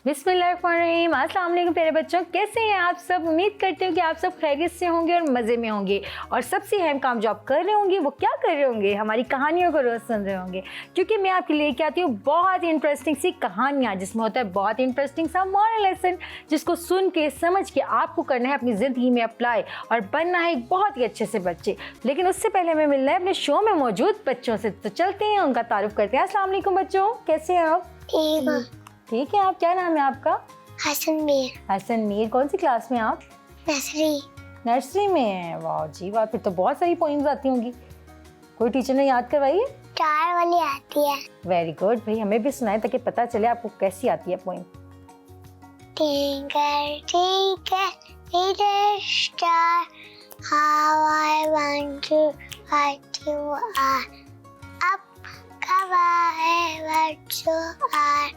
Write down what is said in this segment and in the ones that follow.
बिस्मिल्लाहिर्रहमानिर्रहीम। अस्सलाम वालेकुम प्यारे बच्चों, कैसे हैं आप सब। उम्मीद करते हो कि आप सब खैरियत से होंगे और मज़े में होंगे और सबसे अहम काम जो आप कर रहे होंगे वो क्या कर रहे होंगे, हमारी कहानियों को रोज़ सुन रहे होंगे, क्योंकि मैं आपके लिए लेके आती हूँ बहुत इंटरेस्टिंग सी कहानियाँ जिसमें होता है बहुत इंटरेस्टिंग सा मॉरल लेसन, जिसको सुन के समझ के आपको करना है अपनी ज़िंदगी में अप्लाई और बनना है एक बहुत ही अच्छे से बच्चे। लेकिन उससे पहले हमें मिलना है अपने शो में मौजूद बच्चों से, तो चलते हैं उनका तारुफ करते हैं। अस्सलाम वालेकुम बच्चों, कैसे हैं आप। ठीक है, आप क्या नाम है आपका। हसन मीर। हसन मीर, कौन सी क्लास में आप। नर्सरी में है। वाह जी वाह, फिर तो बहुत सारी पोइम्स आती होंगी, कोई टीचर ने याद करवाई है। 4 वाली आती है। वेरी गुड भाई, हमें भी सुनाए ताकि पता चले आपको कैसी आती है poem. Twinkle twinkle little star, how I wonder what you are. Up above bachcho are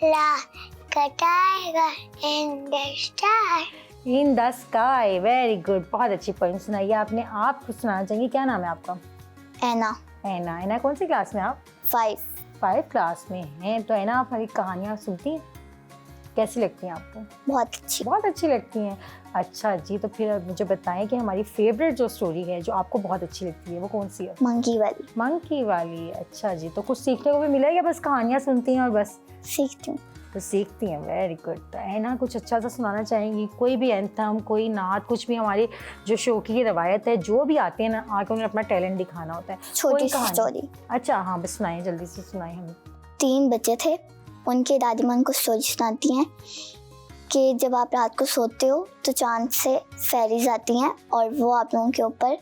like a tiger in the sky. In the sky, very good, बहुत अच्छी पोइम सुनाई है आपने। आप कुछ सुनाना चाहेंगे, क्या नाम है आपका। एना। ऐना। ऐना कौन सी क्लास में आप। 5 क्लास में हैं। तो ऐना, आप हमारी कहानियाँ सुनती हैं, कैसी लगती हैं आपको। बहुत अच्छी लगती हैं। अच्छा जी, तो फिर मुझे बताएं कि हमारी फेवरेट जो स्टोरी है जो आपको बहुत अच्छी लगती है वो कौन सी है। मंकी वाली। अच्छा जी, तो कुछ सीखने को भी मिला है या बस कहानियाँ सुनती हैं और बस सीखती हैं। Very good. तो ऐना, कुछ अच्छा सा सुनाना चाहेंगी, कोई भी एंथम, कोई नात, कुछ भी हमारे जो शो की रवायत है, जो भी आते हैं ना, आके उन्हें अपना टैलेंट दिखाना होता है। छोटी स्टोरी। अच्छा हाँ, बस सुनाइए, जल्दी से सुनाइए हमें। 3 बच्चे थे, उनकी दादी माँ उनको स्टोरी सुनाती हैं कि जब आप रात को सोते हो तो चांद से फेरीज आती हैं और वो आप लोगों के ऊपर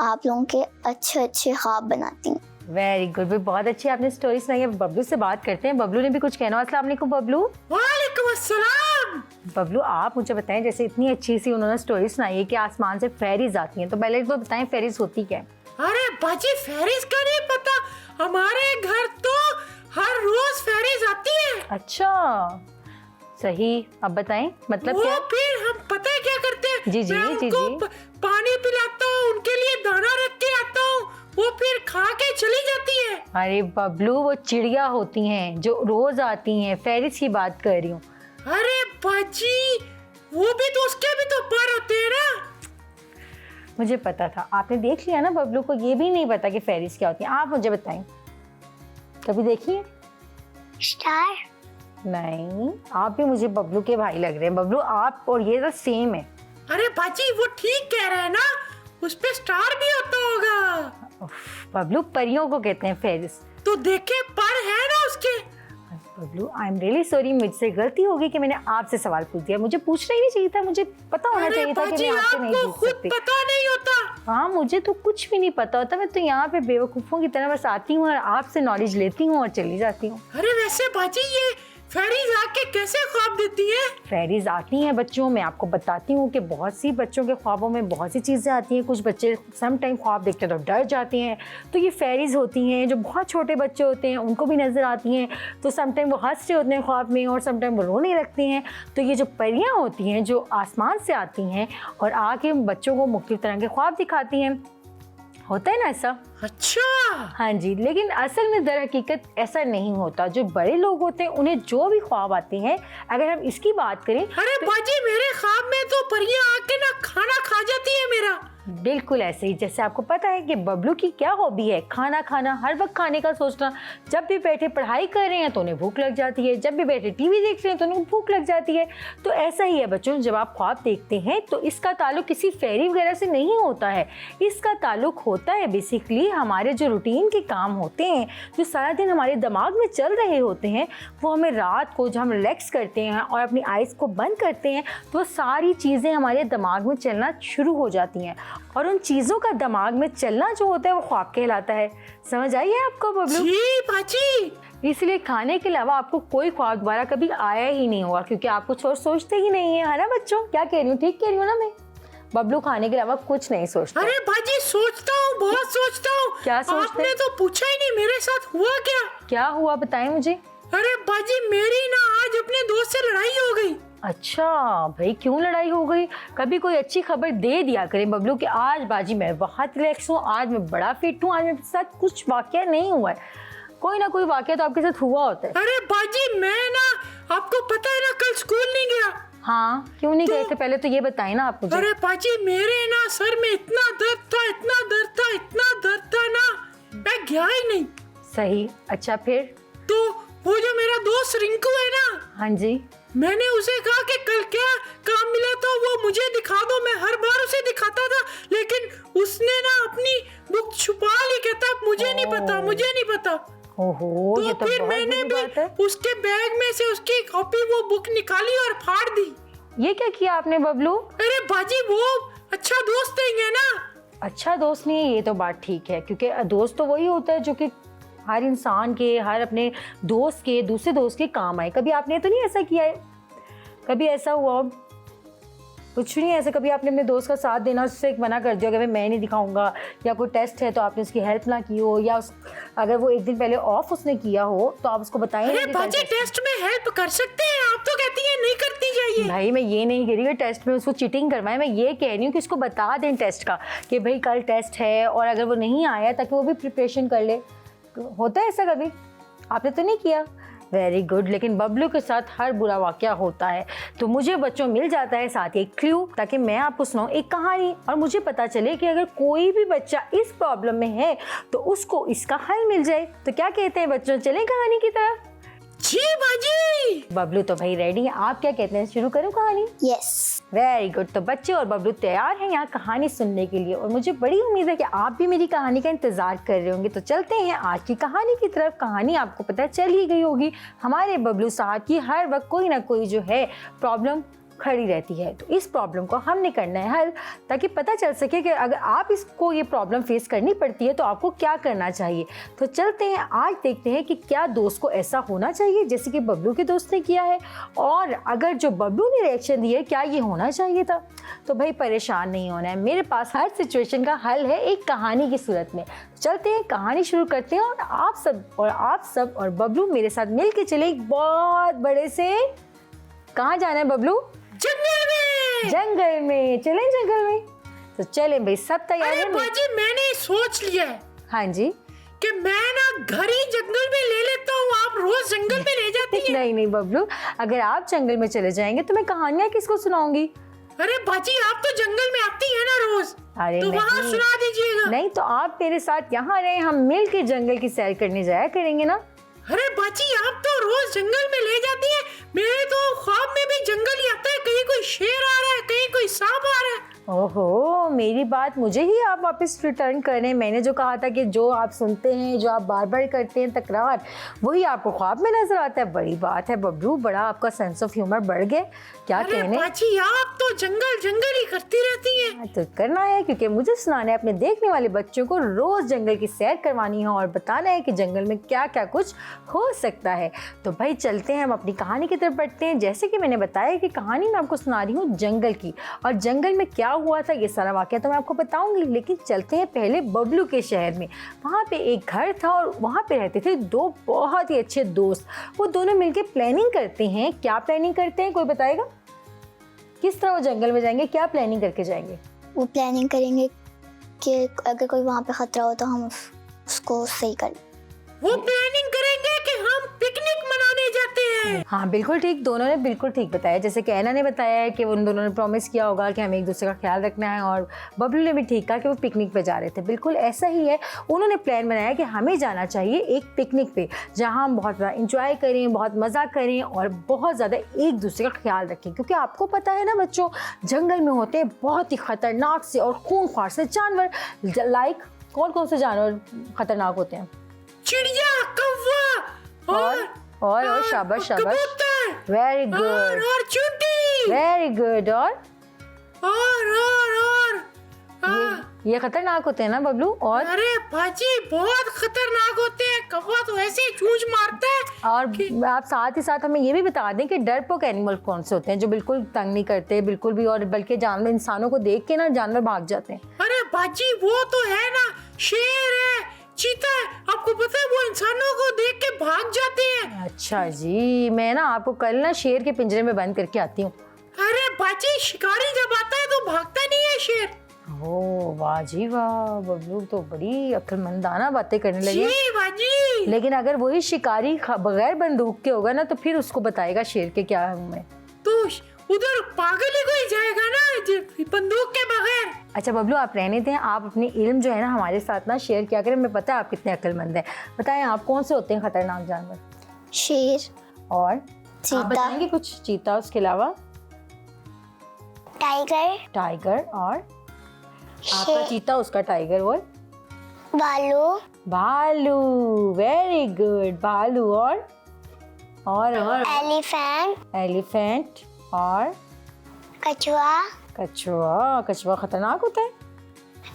आप लोगों के अच्छे अच्छे ख्वाब बनाती हैं। वेरी गुड, बहुत अच्छी आपने स्टोरी सुनाई है। बबलू से बात करते हैं, बबलू ने भी कुछ कहना। अस्सलाम वालेकुम बबलू। वालेकुम अस्सलाम। बबलू, आप मुझे बताएं, जैसे इतनी अच्छी सी उन्होंने स्टोरी सुनाई है कि आसमान से फेरीज आती हैं, तो पहले तो बताएं फेरीज होती क्या है। अरे बाजी, फेरीज का नहीं पता, हमारे घर तो हर रोज फेरीज आती है। अच्छा सही, अब बताएं मतलब वो क्या। फिर हम पता है क्या करते हैं। जी जी मैं जी उनको जी। पानी पिलाता हूँ, उनके लिए दाना रख के आता हूँ, वो फिर खा के चली जाती है। अरे बबलू, वो चिड़िया होती हैं जो रोज आती हैं, फेरीज की बात कर रही हूँ। अरे बाजी, वो भी तो उसके भी तो पर होते हैं ना। मुझे पता था, आपने देख लिया ना, बबलू को ये भी नहीं पता कि फेरीज क्या होती है। आप मुझे बताएं, कभी देखिए। स्टार। नहीं, आप भी मुझे बबलू के भाई लग रहे हैं। बबलू, आप और ये तो सेम है। अरे बाजी, वो ठीक कह रहा है ना, उस पे स्टार भी होता होगा। बबलू, परियों को कहते हैं फेरिस। तो देखे, पर है ना उसके। Bablu, I am really sorry, मुझसे गलती हो गई कि मैंने आपसे सवाल पूछ दिया। मुझे पूछना ही नहीं चाहिए था, मुझे पता होना चाहिए था कि मैं आपसे नहीं पूछ सकती। पता नहीं होता। हाँ, मुझे तो कुछ भी नहीं पता होता। मैं तो यहाँ पे बेवकूफ़ों की तरह बस आती हूँ और आपसे नॉलेज लेती हूँ और चली जाती हूँ। अरे वैसे बाजी, ये फेरीज आके कैसे ख्वाब देती हैं? फेरीज आती हैं बच्चों, मैं आपको बताती हूँ कि बहुत सी बच्चों के ख्वाबों में बहुत सी चीज़ें आती हैं। कुछ बच्चे सम टाइम ख्वाब देखते हैं तो डर जाते हैं, तो ये फेरीज होती हैं। जो बहुत छोटे बच्चे होते हैं उनको भी नज़र आती हैं, तो सम टाइम वो हंस रहे होते हैं ख्वाब में और सम टाइम वो रोने लगते हैं। तो ये जो परियाँ होती हैं जो आसमान से आती हैं और आके बच्चों को मुख्तलिफ तरह के ख्वाब दिखाती हैं, होता है ना ऐसा। अच्छा। हाँ जी, लेकिन असल में दर हकीकत ऐसा नहीं होता। जो बड़े लोग होते हैं उन्हें जो भी ख्वाब आते हैं, अगर हम इसकी बात करें। अरे बाजी, मेरे ख्वाब में तो परियां आके ना खाना खा जाती है मेरा। बिल्कुल ऐसे ही, जैसे आपको पता है कि बबलू की क्या हॉबी है, खाना खाना, हर वक्त खाने का सोचना। जब भी बैठे पढ़ाई कर रहे हैं तो उन्हें भूख लग जाती है, जब भी बैठे टीवी देख रहे हैं तो उन्हें भूख लग जाती है। तो ऐसा ही है बच्चों, जब आप ख्वाब देखते हैं तो इसका ताल्लुक किसी फेरी वगैरह से नहीं होता है। इसका ताल्लुक होता है बेसिकली हमारे जो रूटीन के काम होते हैं, जो सारा दिन हमारे दिमाग में चल रहे होते हैं, वो हमें रात को जब हम रिलैक्स करते हैं और अपनी आइज़ को बंद करते हैं तो सारी चीज़ें हमारे दिमाग में चलना शुरू हो जाती हैं और उन चीज़ों का दिमाग में चलना जो होता है वो ख्वाब कहलाता है। समझ आई है आपको बबलू। जी बाजी। इसलिए खाने के अलावा आपको कोई ख्वाब दोबारा कभी आया ही नहीं होगा, क्योंकि आप कुछ और सोचते ही नहीं है ना बच्चों। क्या कह रही हूँ, ठीक कह रही हूँ ना मैं। बबलू खाने के अलावा कुछ नहीं सोचता। अरे बाजी, सोचता हूँ, बहुत सोचता हूँ। क्या सोचते? आपने तो पूछा ही नहीं, मेरे साथ हुआ क्या। क्या हुआ बताएं मुझे। अरे बाजी, मेरी ना आज अपने दोस्त से लड़ाई हो गई। अच्छा भाई, क्यों लड़ाई हो गई। कभी कोई अच्छी खबर दे दिया करें बबलू कि आज बाजी मैं बहुत रिलैक्स हूँ, आज मैं बड़ा फिट हूँ, आज मेरे साथ कुछ वाकया नहीं हुआ है। कोई ना कोई वाकया तो आपके साथ हुआ होता है। अरे बाजी, मैं ना आपको पता है ना, कल स्कूल नहीं गया। हाँ, क्यों नहीं गए थे? पहले तो ये बताएं ना आप मुझे। अरे बाजी, मेरे ना सर में इतना दर्द था, इतना दर्द था, इतना दर्द था ना, मैं गया ही नहीं। सही, अच्छा फिर? तो वो जो मेरा दोस्त रिंकू है ना, हाँ जी, मैंने उसे कहा कि कल क्या काम मिला तो वो मुझे दिखा दो। मैं हर बार उसे दिखाता था, लेकिन उसने ना अपनी बुक छुपा ली, कहता मुझे नहीं पता, मुझे नहीं पता। ओहो, तो ये तो फिर बहुत मैंने बुरी बात है। भी उसके बैग में से उसकी कॉपी, वो बुक निकाली और फाड़ दी। ये क्या किया आपने बबलू? अरे बाजी, वो अच्छा दोस्त देंगे ना। अच्छा दोस्त नहीं है, ये तो बात ठीक है, क्योंकि दोस्त तो वही होता है जो कि हर इंसान के, हर अपने दोस्त के, दूसरे दोस्त के काम आए। कभी आपने तो नहीं ऐसा किया है? कभी ऐसा हुआ? कुछ नहीं ऐसा, कभी आपने अपने दोस्त का साथ देना, उससे मना कर दिया कि भाई मैं नहीं दिखाऊंगा, या कोई टेस्ट है तो आपने उसकी हेल्प ना की हो, या अगर वो एक दिन पहले ऑफ उसने किया हो तो आप उसको बताएं। अरे बाजी, टेस्ट में हेल्प कर सकते हैं, आप तो कहती हैं नहीं करती चाहिए। भाई मैं ये नहीं कह रही कि टेस्ट में उसको चीटिंग करवाएं, मैं ये कह रही हूँ कि उसको बता दें टेस्ट का कि भाई कल टेस्ट है, और अगर वो नहीं आया ताकि वो भी प्रिपरेशन कर ले। होता है ऐसा कभी? आपने तो नहीं किया? Very good. लेकिन बबलू के साथ हर बुरा वाकया होता है, तो मुझे बच्चों मिल जाता है साथ एक क्लू, ताकि मैं आपको सुनाऊं एक कहानी, और मुझे पता चले कि अगर कोई भी बच्चा इस प्रॉब्लम में है तो उसको इसका हल मिल जाए। तो क्या कहते हैं बच्चों, चलें कहानी की तरफ? जी बाजी। बबलू तो भाई रेडी है, आप क्या कहते हैं, शुरू करूं कहानी? यस। Very good. तो बच्चे और बबलू तैयार हैं यहाँ कहानी सुनने के लिए, और मुझे बड़ी उम्मीद है कि आप भी मेरी कहानी का इंतजार कर रहे होंगे। तो चलते हैं आज की कहानी की तरफ। कहानी आपको पता चल ही गई होगी, हमारे बबलू साहब की हर वक्त कोई ना कोई जो है प्रॉब्लम खड़ी रहती है, तो इस प्रॉब्लम को हमने करना है हल, ताकि पता चल सके कि अगर आप इसको ये प्रॉब्लम फेस करनी पड़ती है तो आपको क्या करना चाहिए। तो चलते हैं, आज देखते हैं कि क्या दोस्त को ऐसा होना चाहिए जैसे कि बबलू के दोस्त ने किया है, और अगर जो बबलू ने रिएक्शन दिया है क्या ये होना चाहिए था। तो भाई परेशान नहीं होना है, मेरे पास हर सिचुएशन का हल है एक कहानी की सूरत में। चलते हैं, कहानी शुरू करते हैं, और आप सब और बबलू मेरे साथ मिल के चले एक बहुत बड़े से, कहाँ जाना है बबलू? जंगल में। जंगल में चलें, जंगल में। तो चलें भाई, सब तैयार अरे हैं? बाजी, मैंने सोच लिया है हाँ जी। कि मैं ना घर ही जंगल में ले लेता हूँ, आप रोज जंगल में ले जाती हैं। नहीं बबलू, अगर आप जंगल में चले जाएंगे तो मैं कहानियां किसको सुनाऊंगी? अरे बाजी, आप तो जंगल में आती है ना रोज, अरे तो वहाँ नहीं, सुना दीजिएगा। नहीं तो आप मेरे साथ यहाँ रहे, हम मिल के जंगल की सैर करने जाया करेंगे ना। अरे बाजी, आप तो रोज जंगल में ले जाती हैं, मेरे तो ख्वाब में भी जंगल ही आता है, कहीं कोई शेर आ रहा है, कहीं कोई सांप आ रहा है। ओहो, मेरी बात मुझे ही आप वापस रिटर्न कर रहे हैं। मैंने जो कहा था कि जो आप सुनते हैं, जो आप बार बार करते हैं तकरार, वही आपको ख्वाब में नजर आता है। बड़ी बात है बबलू, बड़ा आपका सेंस ऑफ ह्यूमर बढ़ गया। क्या अरे कहने? बाजी, आप तो जंगल जंगल ही करती रहती हैं। तो करना है, क्योंकि मुझे सुनाना है अपने देखने वाले बच्चों को, रोज जंगल की सैर करवानी है और बताना है कि जंगल में क्या क्या कुछ हो सकता है। तो भाई चलते हैं, हम अपनी कहानी की तरफ बढ़ते हैं। जैसे कि मैंने बताया कि कहानी मैं आपको सुना रही हूँ जंगल की, और जंगल में क्या हुआ था ये सारा वाकया तो मैं आपको बताऊंगी, लेकिन चलते हैं पहले बबलू के शहर में। वहाँ पे एक घर था और वहाँ पे रहते थे दो बहुत ही अच्छे दोस्त। वो दोनों मिलकर प्लानिंग करते हैं। क्या प्लानिंग करते हैं, कोई बताएगा? किस तरह वो जंगल में जाएंगे, क्या प्लानिंग करके जाएंगे? वो प्लानिंग करेंगे कि अगर कोई वहाँ पे खतरा हो तो हम उसको सही कर लें। वो प्लानिंग करेंगे कि हम पिकनिक मनाने जाते हैं। हाँ बिल्कुल ठीक, दोनों ने बिल्कुल ठीक बताया। जैसे कि ऐना ने बताया है कि उन दोनों ने प्रॉमिस किया होगा कि हमें एक दूसरे का ख्याल रखना है, और बबलू ने भी ठीक कहा कि वो पिकनिक पे जा रहे थे। बिल्कुल ऐसा ही है, उन्होंने प्लान बनाया कि हमें जाना चाहिए एक पिकनिक पे, जहाँ हम बहुत ज़्यादा इंजॉय करें, बहुत मज़ा करें और बहुत ज़्यादा एक दूसरे का ख्याल रखें। क्योंकि आपको पता है ना बच्चों, जंगल में होते हैं बहुत ही ख़तरनाक से और खूंखार से जानवर। लाइक कौन से जानवर ख़तरनाक होते हैं? चिड़िया, कौवा और शाबाश शाबाश, कबूतर, वेरी गुड, और चूंटी, वेरी गुड। और ये खतरनाक होते हैं ना बबलू? और अरे बाजी, बहुत खतरनाक होते हैं। कौवा तो ऐसे चूंच मारता है। और आप साथ ही साथ हमें ये भी बता दें कि डरपोक एनिमल कौन से होते हैं, जो बिल्कुल तंग नहीं करते बिल्कुल भी, और बल्कि जानवर, इंसानों को देख के ना जानवर भाग जाते हैं। अरे बाजी, वो तो है ना, शेर है, चीता है, आपको पता है वो इंसानों को देख के भाग जाते हैं। अच्छा जी, मैं ना आपको कल ना शेर के पिंजरे में बंद करके आती हूँ। अरे बाजी, शिकारी जब आता है तो भागता नहीं है शेर। ओ वाह जी वाह, बबलू तो बड़ी अक्लमंदाना बातें करने लगे। जी बाजी। लेकिन अगर वही शिकारी बगैर बंदूक के होगा ना तो फिर उसको बताएगा शेर के क्या हूँ मैं। तो उधर पागल ही कोई जाएगा ना बंदूक के बगैर। अच्छा बबलू आप रहने दें, आप अपनी इल्म जो है ना हमारे साथ ना शेयर किया करें। मैं पता है आप कितने अक्लमंद हैं। बताएं आप कौन से होते हैं खतरनाक जानवर? शेर, और आप चीता, बताएंगे कुछ? चीता, उसके अलावा टाइगर, टाइगर, और आपका शेर, चीता उसका टाइगर, और भालू, भालू। वेरी गुड, भालू, और एलिफेंट, एलिफेंट, और कछुआ, कछुआ। कछुआ खतरनाक होता है?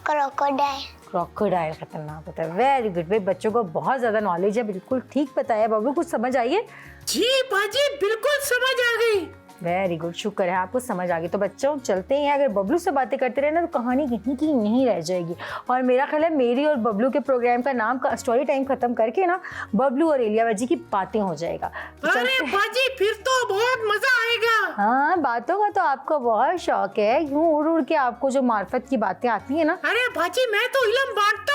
क्रोकोडाइल। क्रोकोडाइल खतरनाक होता है। वेरी गुड भाई, बच्चों को बहुत ज्यादा नॉलेज है, बिल्कुल ठीक बताया। बबलू कुछ समझ आई है? जी बाजी बिल्कुल समझ आ गई। वेरी गुड, शुक्र है आपको समझ आ गई। तो बच्चों चलते हैं, अगर बबलू से बातें करते रहे ना तो कहानी यहीं की नहीं रह जाएगी। और मेरा ख्याल है मेरी और बबलू के प्रोग्राम का नाम का स्टोरी टाइम खत्म करके ना बबलू और एलिया बाजी की बातें हो जाएगा। तो अरे बाजी फिर तो बहुत मजा आएगा। हाँ, बातों का तो आपको बहुत शौक है, यूं उड़ उड़ के आपको जो मार्फत की बातें आती है ना। अरे बाजी मैं तो इल्म बांटता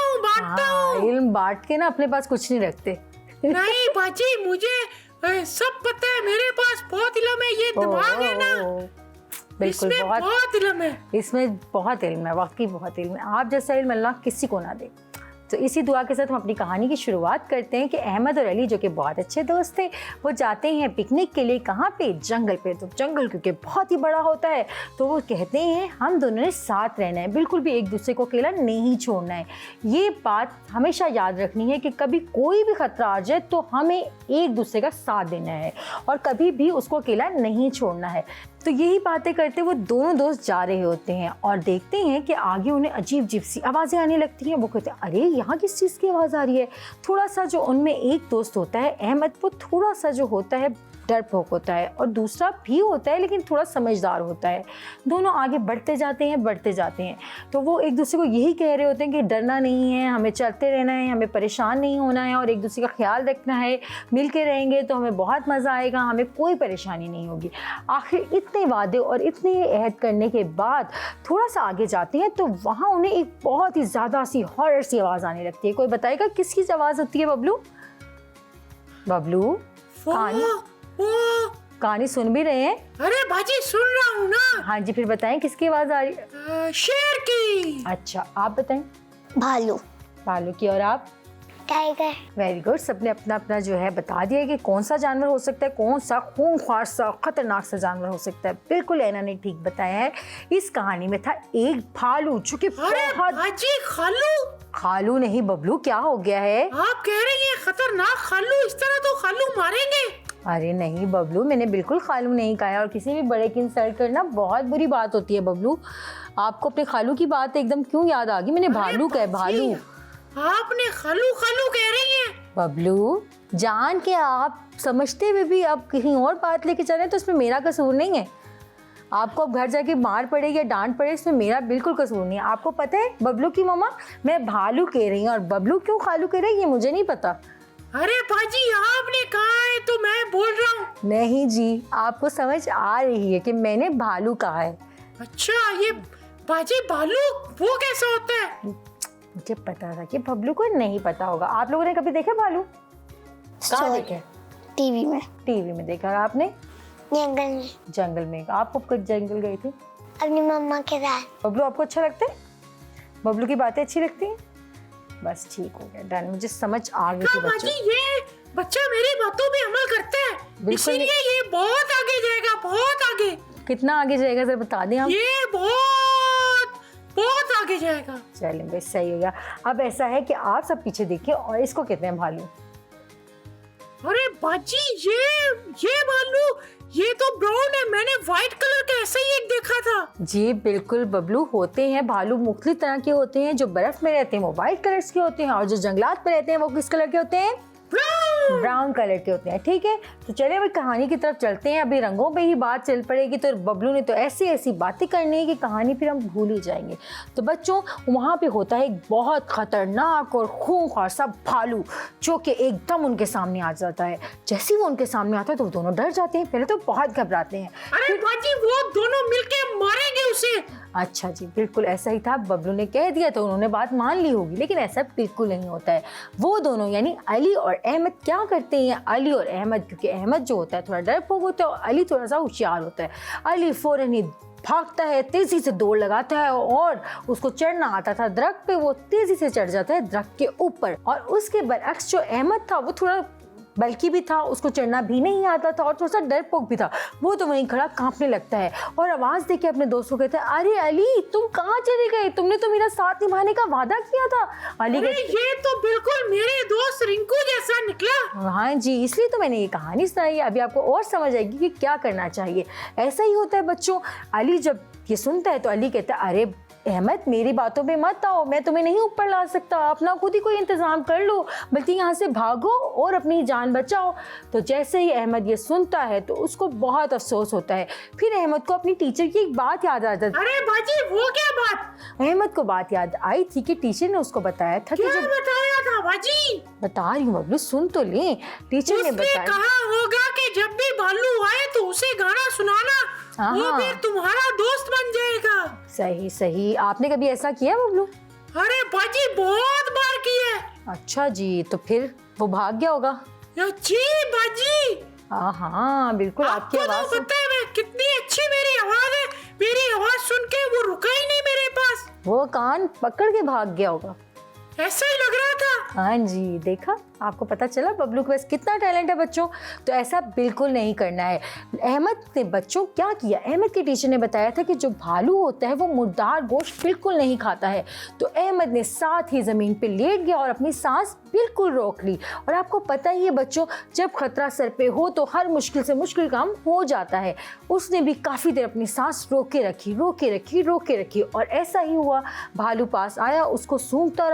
हाँ, हूँ। इल्म बांट के ना अपने पास कुछ नहीं रखते। नहीं बाजी मुझे सब पता है, मेरे पास बहुत इल्म है। ये दिमाग है ना, बिल्कुल इसमें बहुत इल्म है। इसमें बहुत इल्म है, वाकई बहुत इल्म है। आप जैसा इल्म अल्लाह किसी को ना दे। तो इसी दुआ के साथ हम अपनी कहानी की शुरुआत करते हैं कि अहमद और अली जो कि बहुत अच्छे दोस्त थे, वो जाते हैं पिकनिक के लिए। कहाँ पे? जंगल पे। तो जंगल क्योंकि बहुत ही बड़ा होता है तो वो कहते हैं हम दोनों ने साथ रहना है, बिल्कुल भी एक दूसरे को अकेला नहीं छोड़ना है। ये बात हमेशा याद रखनी है कि कभी कोई भी खतरा आ जाए तो हमें एक दूसरे का साथ देना है और कभी भी उसको अकेला नहीं छोड़ना है। तो यही बातें करते वो दोनों दोस्त जा रहे होते हैं और देखते हैं कि आगे उन्हें अजीब अजीब सी आवाज़ें आने लगती हैं। वो कहते हैं अरे यहाँ किस चीज़ की आवाज़ आ रही है। थोड़ा सा जो उनमें एक दोस्त होता है अहमद, वो थोड़ा सा जो होता है डरपोक होता है, और दूसरा भी होता है लेकिन थोड़ा समझदार होता है। दोनों आगे बढ़ते जाते हैं। तो वो एक दूसरे को यही कह रहे होते हैं कि डरना नहीं है, हमें चलते रहना है, हमें परेशान नहीं होना है और एक दूसरे का ख्याल रखना है। मिल के रहेंगे तो हमें बहुत मज़ा आएगा, हमें कोई परेशानी नहीं होगी। आखिर इतने वादे और इतने अहद करने के बाद थोड़ा सा आगे जाते हैं तो वहाँ उन्हें एक बहुत ही ज़्यादा सी हॉरर सी आवाज़ आने लगती है। कोई बताएगा किसकी आवाज़ होती है? बबलू, कहानी सुन भी रहे हैं? अरे बाजी सुन रहा हूँ ना। हाँ जी, फिर बताएं किसकी आवाज आ रही है? शेर की। अच्छा, आप बताएं। भालू, भालू की। और आप? टाइगर। वेरी गुड, सबने अपना अपना जो है बता दिया कि कौन सा जानवर हो सकता है, कौन सा खूंखार सा खतरनाक सा जानवर हो सकता है। बिल्कुल ऐना ने ठीक बताया है। इस कहानी में था एक भालू जो कि खालू नहीं बबलू, क्या हो गया है? आप कह रही हैं खतरनाक खालू, इस तरह तो खालू मारेंगे। अरे नहीं बबलू, मैंने बिल्कुल खालू नहीं कहा है और किसी भी बड़े की इंसल्ट करना बहुत बुरी बात होती है। बबलू, आपको अपने खालू की बात एकदम क्यों याद आ गई? मैंने भालू कहा, भालू। आपने खालू खालू कह रही हैं। बबलू, जान के आप समझते हुए भी आप कहीं और बात लेके चल रहे हैं तो इसमें मेरा कसूर नहीं है। आपको अब घर जाके मार पड़े या डांट पड़े, इसमें मेरा बिल्कुल कसूर नहीं है। आपको पता है बबलू की मम्मा, मैं भालू कह रही हूँ और बबलू क्यों खालू कह रही है ये मुझे नहीं पता। अरे बाजी आपने कहा है तो मैं बोल रहा हूँ। नहीं जी, आपको समझ आ रही है कि मैंने भालू कहा है। अच्छा, ये बाजी भालू वो कैसा होता है? मुझे पता था कि बबलू को नहीं पता होगा। आप लोगों ने कभी देखा भालू? कहाँ देखे? टीवी में। टीवी में देखा। और आपने? जंगल में। जंगल में। आप कब जंगल गए थे? अपनी मम्मा के साथ। बबलू आपको अच्छा लगता है? बबलू की बातें अच्छी लगती हैं? बस ठीक हो गया, डन। मुझे समझ आ गई थी बच्चों। ये बच्चा मेरी बातों पे अमल करता है, इसीलिए ये बहुत आगे जाएगा, बहुत आगे। कितना आगे जाएगा जरा बता दें आप। ये बहुत आगे जाएगा। चलें भाई, सही हो गया। अब ऐसा है कि आप सब पीछे देखिए और इसको कहते हैं भालू। अरे बाजी ये भालू, ये तो ब्राउन है, मैंने व्हाइट कलर का ऐसा ही एक देखा था। जी बिल्कुल बबलू, होते हैं भालू मुख्तलिफ तरह के होते हैं। जो बर्फ में रहते हैं वो व्हाइट कलर के होते हैं और जो जंगलात में रहते हैं वो किस कलर के होते हैं? ब्राउन कलर के होते हैं। ठीक है, तो चलिए भाई कहानी की तरफ चलते हैं। अभी रंगों पे ही बात चल पड़ेगी तो बबलू ने तो ऐसी बातें करनी है कि कहानी फिर हम भूल ही जाएंगे। तो बच्चों, वहाँ पे होता है एक बहुत खतरनाक और खूंखार सा भालू जो कि एकदम उनके सामने आ जाता है। जैसे ही वो उनके सामने आता है तो दोनों डर जाते हैं। पहले तो बहुत घबराते हैं। अरे बाजी वो दोनों मिलके मारेंगे उसे। अच्छा जी, बिल्कुल ऐसा ही था। बबलू ने कह दिया तो उन्होंने बात मान ली होगी, लेकिन ऐसा बिल्कुल नहीं होता है। वो दोनों यानी अली और अहमद क्या करते हैं, अली और अहमद, क्योंकि अहमद जो होता है थोड़ा डरपोक होता है और अली थोड़ा सा होशियार होता है। अली फौरन ही भागता है, तेजी से दौड़ लगाता है और उसको चढ़ना आता था दरख्त पे, वो तेजी से चढ़ जाता है दरख्त के ऊपर। और उसके बरअक्स जो अहमद था वो थोड़ा बल्कि भी था, उसको चढ़ना भी नहीं आता था और थोड़ा सा डरपोक भी था। वो तो वहीं खड़ा कांपने लगता है और आवाज़ देके अपने दोस्त को कहता है, अरे अली तुम कहाँ चले गए, तुमने तो मेरा साथ निभाने का वादा किया था। अली ये तो बिल्कुल मेरे दोस्त रिंकू जैसा निकला। हाँ जी, इसलिए तो मैंने ये कहानी सुनाई है। अभी आपको और समझ आएगी कि क्या करना चाहिए। ऐसा ही होता है बच्चों। अली जब ये सुनता है तो अली कहता है, अरे अहमद मेरी बातों पे मत आओ, मैं तुम्हें नहीं ऊपर ला सकता, अपना खुद ही कोई इंतज़ाम कर लो, बल्कि यहाँ से भागो और अपनी जान बचाओ। तो जैसे ही अहमद ये सुनता है तो उसको बहुत अफसोस होता है। फिर अहमद को अपनी टीचर की एक बात याद आ जाती है। अरे बाजी वो क्या बात? अहमद को बात याद आई थी कि टीचर ने उसको बताया था कि क्या बताया था बाजी? बता रही हूँ बबलू, सुन तो ले। टीचर ने बताया, कहा होगा कि जब भी भालू आए तो उसे गाना सुनाना, वो फिर तुम्हारा दोस्त बन जाएगा। सही सही, आपने कभी ऐसा किया बबलू? अरे बाजी बहुत बार किया है। अच्छा जी, तो फिर वो भाग गया होगा। जी बाजी। हाँ बिल्कुल, आपकी आवाज तो पता है मैं कितनी अच्छी मेरी आवाज है, मेरी आवाज सुन के वो रुका ही नहीं मेरे पास, वो कान पकड़ के भाग गया होगा, ऐसा ही लग रहा था। हाँ जी, देखा, आपको पता चला बबलू के पास कितना टैलेंट है बच्चों। तो ऐसा बिल्कुल नहीं करना है। अहमद ने बच्चों क्या किया, अहमद के टीचर ने बताया था कि जो भालू होता है वो मुर्दार गोश्त बिल्कुल नहीं खाता है। तो अहमद ने साथ ही ज़मीन पे लेट गया और अपनी सांस बिल्कुल रोक ली। और आपको पता ही है बच्चों, जब खतरा सर पे हो तो हर मुश्किल से मुश्किल काम हो जाता है। उसने भी काफ़ी देर अपनी सांस रोके रखी और ऐसा ही हुआ। भालू पास आया, उसको सूंघता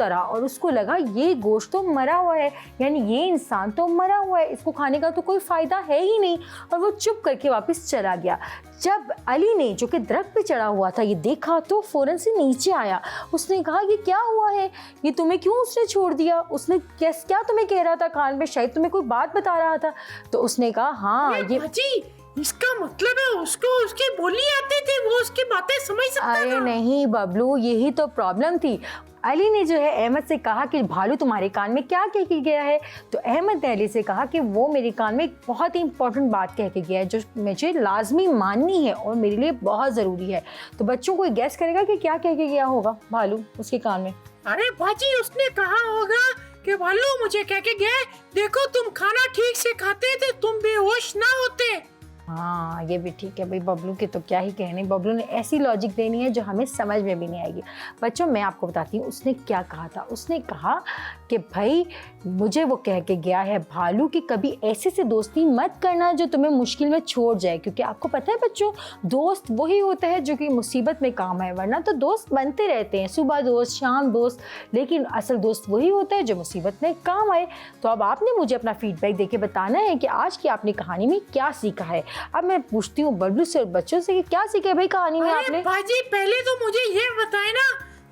रहा और उसको लगा ये गोश्त तो मरा हुआ है, यानी ये इंसान तो मरा हुआ है, इसको खाने का तो कोई फ़ायदा है ही नहीं। और वो चुप करके वापस चला गया। जब अली ने, जो कि दरख्त पे चढ़ा हुआ था, ये देखा तो फ़ौरन से नीचे आया। उसने कहा ये क्या हुआ है, ये तुम्हें क्यों उसने छोड़ दिया, उसने क्या तुम्हें कह रहा था कान में, शायद तुम्हें कोई बात बता रहा था। तो उसने कहा हाँ ये इसका मतलब है उसको उसकी बोली आती थी, वो उसकी बातें समझ सकता था। अरे नहीं बबलू, यही तो प्रॉब्लम थी। अली ने जो है अहमद से कहा कि भालू तुम्हारे कान में क्या कह के गया है। तो अहमद ने अली से कहा कि वो मेरे कान में एक बहुत ही इंपॉर्टेंट बात कह के गया है जो मुझे लाजमी माननी है और मेरे लिए बहुत ज़रूरी है। तो बच्चों को गैस करेगा कि क्या कह के गया होगा भालू उसके कान में। अरे बाजी, उसने कहा होगा कि भालू मुझे कह के गया, देखो तुम खाना ठीक से खाते थे, तुम बेहोश ना होते। हाँ ये भी ठीक है भाई, बबलू के तो क्या ही कहने। बबलू ने ऐसी लॉजिक देनी है जो हमें समझ में भी नहीं आएगी। बच्चों मैं आपको बताती हूँ उसने क्या कहा था। उसने कहा कि भाई मुझे वो कह के गया है भालू कि कभी ऐसे से दोस्ती मत करना जो तुम्हें मुश्किल में छोड़ जाए, क्योंकि आपको पता है बच्चों, दोस्त वही होता है जो कि मुसीबत में काम है, वरना तो दोस्त बनते रहते हैं, सुबह दोस्त शाम दोस्त, लेकिन असल दोस्त वही होता है जो मुसीबत में काम आए। तो अब आपने मुझे अपना फीडबैक देके बताना है कि आज की आपने कहानी में क्या सीखा है। अब मैं पूछती हूँ बबलू से और बच्चों से कि क्या सीखा है भाई कहानी में आपने। बाजी पहले तो मुझे ये बताए ना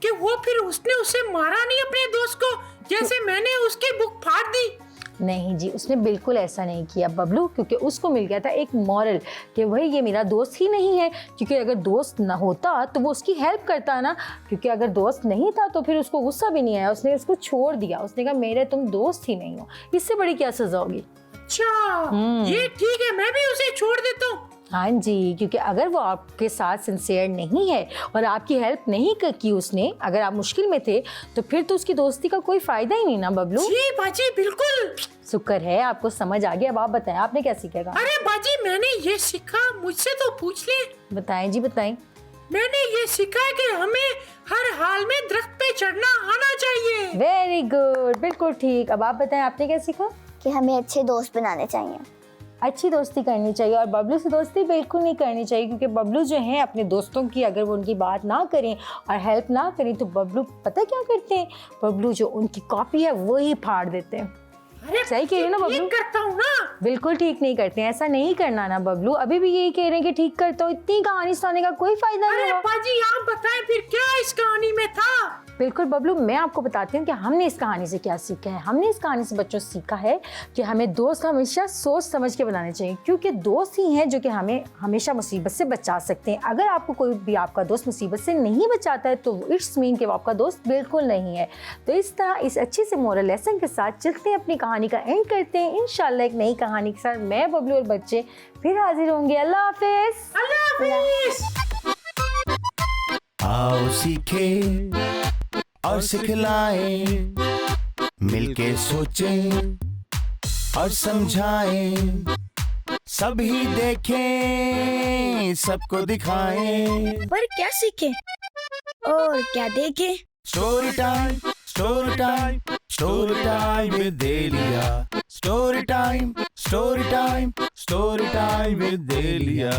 कि वो फिर उसने उसे मारा नहीं अपने दोस्त को, जैसे मैंने उसकी बुक फाड़ दी। नहीं जी, उसने बिल्कुल ऐसा नहीं किया बबलू, क्योंकि उसको मिल गया था एक मॉरल कि भाई ये मेरा दोस्त ही नहीं है, क्योंकि अगर दोस्त ना होता तो वो उसकी हेल्प करता ना, क्योंकि अगर दोस्त नहीं था तो फिर उसको गुस्सा भी नहीं आया, उसने उसको छोड़ दिया। उसने कहा मेरे तुम दोस्त ही नहीं हो, इससे बड़ी क्या सजा होगी। अच्छा ये ठीक है, मैं भी उसे छोड़ देता हूँ। हाँ जी, क्योंकि अगर वो आपके साथ सिंसियर नहीं है और आपकी हेल्प नहीं की उसने, अगर आप मुश्किल में थे तो फिर तो उसकी दोस्ती का कोई फायदा ही नहीं ना बबलू। जी बाजी बिल्कुल, शुक्र है आपको समझ आ गया। अब आप बताएं आपने क्या सीखा। अरे बाजी मैंने ये सीखा, मुझसे तो पूछ ले। बताएं जी बताएं। मैंने ये सीखा है कि हमें हर हाल में दरख्त पे चढ़ना आना चाहिए। वेरी गुड, बिल्कुल ठीक। अब आप बताएं आपने क्या सीखा। कि हमें अच्छे दोस्त बनाने चाहिए, अच्छी दोस्ती करनी चाहिए और बबलू से दोस्ती बिल्कुल नहीं करनी चाहिए, क्योंकि बबलू जो हैं अपने दोस्तों की अगर वो उनकी बात ना करें और हेल्प ना करें तो बबलू पता क्या करते हैं, बबलू जो उनकी कॉपी है वो ही फाड़ देते हैं। अरे सही कह रही हो ना बबलू। करता हूँ ना, बिल्कुल ठीक नहीं करते हैं, ऐसा नहीं करना ना बबलू। अभी भी यही कह रहे हैं कि ठीक करता हूँ, इतनी कहानी सुनाने का कोई फायदा नहीं अरे हुआ। बाजी आप बताएं फिर क्या इस कहानी में था। बिल्कुल बबलू, मैं आपको बताती हूँ कि हमने इस कहानी से क्या सीखा है। हमने इस कहानी से बच्चों से सीखा है कि हमें दोस्त हमेशा सोच समझ के बनाने चाहिए, क्योंकि दोस्त ही हैं जो कि हमें हमेशा मुसीबत से बचा सकते हैं। अगर आपको कोई भी आपका दोस्त मुसीबत से नहीं बचाता है तो इट्स मीन कि वो आपका दोस्त बिल्कुल नहीं है। तो इस तरह इस अच्छी से मोरल लेसन के साथ चलते हैं, अपनी कहानी का एंड करते हैं। इंशाल्लाह एक नई कहानी के साथ मैं, बबलू और बच्चे फिर हाजिर होंगे। अल्लाह हाफिज़। अल्लाह हाफिज। आओ सीखे और सिखलाएं, मिलके सोचें और समझाएं, सभी देखें सबको दिखाएं। पर क्या सीखें और क्या देखें? Story time, story time, story time with Delia. Story time, story time, story time with देलिया।